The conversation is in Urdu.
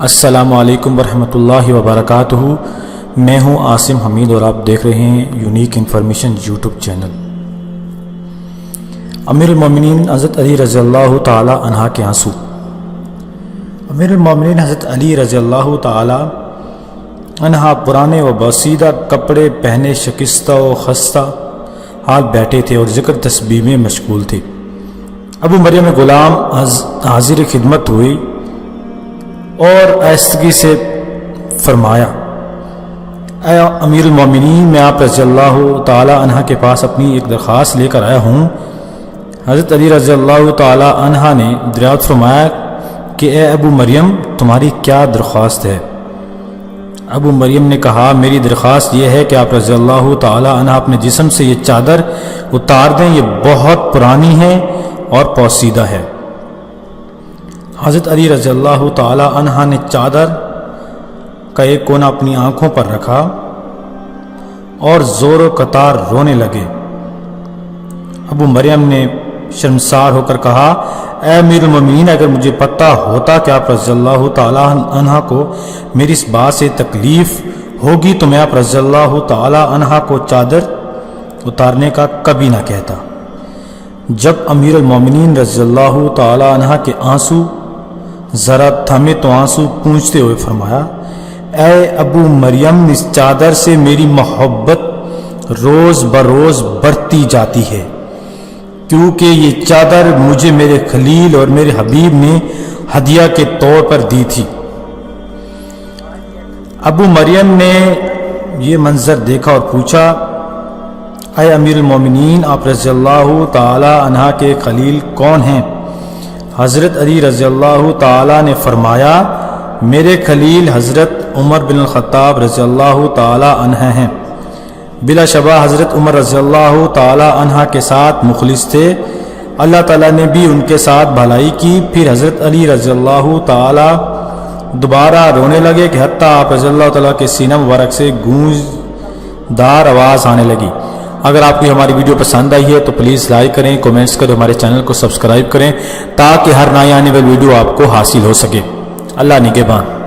السلام علیکم ورحمۃ اللہ وبرکاتہ۔ میں ہوں عاصم حمید اور آپ دیکھ رہے ہیں یونیک انفارمیشن یوٹیوب چینل۔ امیر المومنین حضرت علی رضی اللہ تعالی عنہ کے آنسو۔ امیر المومنین حضرت علی رضی اللہ تعالی عنہ پرانے و بوسیدہ کپڑے پہنے شکستہ و خستہ حال بیٹھے تھے اور ذکر تسبیح میں مشغول تھے۔ ابو مریم غلام حاضر خدمت ہوئی اور آہستگی سے فرمایا، اے امیر المومنین، میں آپ رضی اللہ تعالی عنہ کے پاس اپنی ایک درخواست لے کر آیا ہوں۔ حضرت علی رضی اللہ تعالی عنہ نے دریافت فرمایا کہ اے ابو مریم، تمہاری کیا درخواست ہے؟ ابو مریم نے کہا، میری درخواست یہ ہے کہ آپ رضی اللہ تعالی عنہ اپنے جسم سے یہ چادر اتار دیں، یہ بہت پرانی ہے اور پوسیدہ ہے۔ حضرت علی رضی اللہ تعالی عنہ نے چادر کا ایک کونا اپنی آنکھوں پر رکھا اور زور و قطار رونے لگے۔ ابو مریم نے شرمسار ہو کر کہا، اے امیر المومنین، اگر مجھے پتہ ہوتا کہ آپ رضی اللہ تعالی عنہ کو میری اس بات سے تکلیف ہوگی تو میں آپ رضی اللہ تعالی عنہ کو چادر اتارنے کا کبھی نہ کہتا۔ جب امیر المومنین رضی اللہ تعالی عنہ کے آنسو ذرا تھمے تو آنسو پونچھتے ہوئے فرمایا، اے ابو مریم، اس چادر سے میری محبت روز بروز بڑھتی جاتی ہے، کیونکہ یہ چادر مجھے میرے خلیل اور میرے حبیب نے ہدیہ کے طور پر دی تھی۔ ابو مریم نے یہ منظر دیکھا اور پوچھا، اے امیر المومنین، آپ رضی اللہ تعالی عنہ کے خلیل کون ہیں؟ حضرت علی رضی اللہ تعالی نے فرمایا، میرے خلیل حضرت عمر بن الخطاب رضی اللہ تعالی عنہ ہیں۔ بلا شبہ حضرت عمر رضی اللہ تعالی عنہ کے ساتھ مخلص تھے، اللہ تعالیٰ نے بھی ان کے ساتھ بھلائی کی۔ پھر حضرت علی رضی اللہ تعالی دوبارہ رونے لگے کہ حتیٰ آپ رضی اللہ تعالیٰ کے سینہ مبارک سے گونجدار آواز آنے لگی۔ اگر آپ کو ہماری ویڈیو پسند آئی ہے تو پلیز لائک کریں، کومنٹس کریں، ہمارے چینل کو سبسکرائب کریں تاکہ ہر نئی آنے والی ویڈیو آپ کو حاصل ہو سکے۔ اللہ نگہبان۔